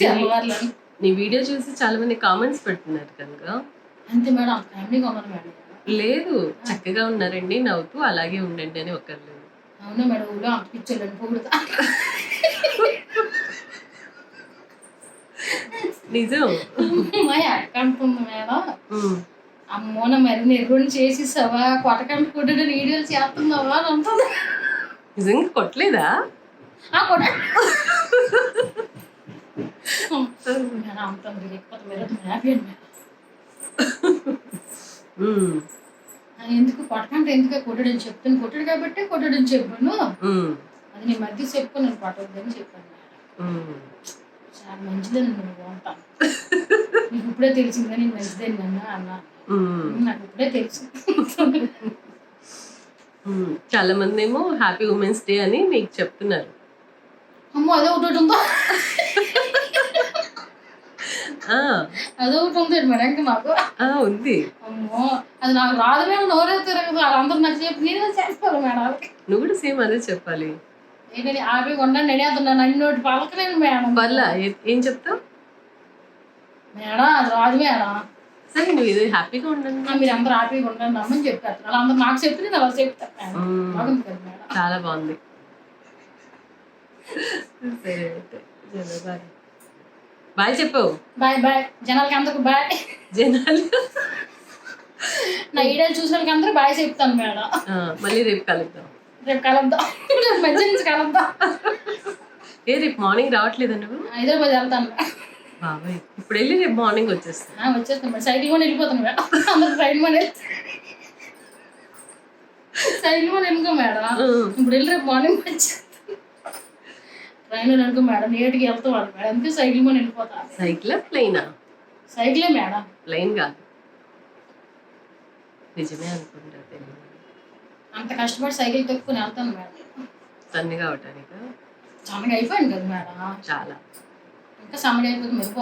తెల్లవారులని నీ వీడియో చూసి చాలా మంది కామెంట్స్ పెడుతున్నారు కనుక. అంతే మేడం, అంత ఫ్యామిలీగా ఉన్నాను మేడం. లేదు, చక్కగా ఉన్నారండి, నవ్వుతూ అలాగే ఉండండి అని ఒకరు. అవునా మేడం, ఊళ్ళో అంత పిచ్చోళ్ళని పొగుడుతా. నిజం. మా ఎక్కంటుంది మేడం. అమ్మోన మరి నెర్రుని చేసేసావా, కొట్టకండి కొట్టని వీడియోలు చేస్తున్నావా అని అంటుంది. నిజంగా కొట్టలేదా? కొట్ట మేడం అంటుంది, లేకపోతే మీరు హ్యాపీ అండి మేడం. ఎందుకు కొట్టకంటే ఎందుకు కొట్టడని చెప్తాను, కొట్టడు కాబట్టి కొట్టడని చెప్పాను. అది నీ మధ్య చెప్పు, నేను కొట్టద్దని చెప్పాను మేడం. చాలా మంచిదని నేను బాగుంటాను, నీకు ఇప్పుడే తెలిసిందా నేను మంచిదని అన్నా. నాకు ఇప్పుడే తెలుసు. చాలా మంది ఏమో హ్యాపీ ఉమెన్స్ డే అని మీకు చెప్తున్నారు. అమ్మో అదే ఒకటి ఉందా? అదొకటి ఉంది మేడం ఇంకా నాకు ఉంది. అమ్మో అది నాకు రాదు మేడం, నోరే తిరగదు. వాళ్ళందరూ నాకు చెప్పి నేనే చేస్తాను మేడం. నువ్వు కూడా సేమ్ అదే చెప్పాలి. ఏంటంటే హ్యాపీగా ఉండండి నడియాతున్నాను, అన్నోటి పలకలేను మేడం. పర్లా ఏం చెప్తావు మేడం? అది రాదు మేడం. సరే నువ్వు ఇది హ్యాపీగా ఉండండి, మీరు అందరూ హ్యాపీగా ఉండండి అమ్మని చెప్పారు. అలా అందరూ నాకు చెప్పి నేను అలా చెప్తాను. బాగుంది కదా మేడం, చాలా బాగుంది. సరే అయితే బాయ్ బాయ్ చెప్పు. బాయ్ బాయ్ జనాలకి అందరికి బాయ్. జనాలు నా వీడియోలు చూసిన వాళ్ళకి అందరూ బాయ్ చెప్తాను మేడం. మళ్ళీ రేపు కలుద్దాం. రేపు కలుద్దాం, రేపు మధ్య నుంచి కలుద్దాం. రేపు మార్నింగ్ రావట్లేదా నువ్వు? హైదరాబాద్ వెళ్తాను బాబాయ్. ఇప్పుడు వెళ్ళి రేపు మార్నింగ్ వచ్చేస్తాను. వచ్చేస్తాను మేడం, సైకిల్ కొని వెళ్ళిపోతాను మేడం. అందరు ట్రైన్ కొని సైకిల్ కొని వెళ్ళుకో మేడం. ఇప్పుడు వెళ్ళి రేపు మార్నింగ్ వచ్చేస్తాను. ట్రైన్ అనుకో మేడం, నీట్గా వెళ్తావాడు మేడం, అందుకే సైకిల్ కొని వెళ్ళిపోతా. సైకిల్ ప్లెయినా? సైకిలే మేడం, ప్లెయిన్ కాదు. నిజమే అనుకుంటా. అంత కష్టపడి సైకిల్ తొక్కుని వెళ్తాను మేడం. సన్నగా అవటానికి సన్నగా అయిపోయింది కదా మేడం, చాలా. ఇంకా సన్నగా అయిపోతుంది, మెరుగు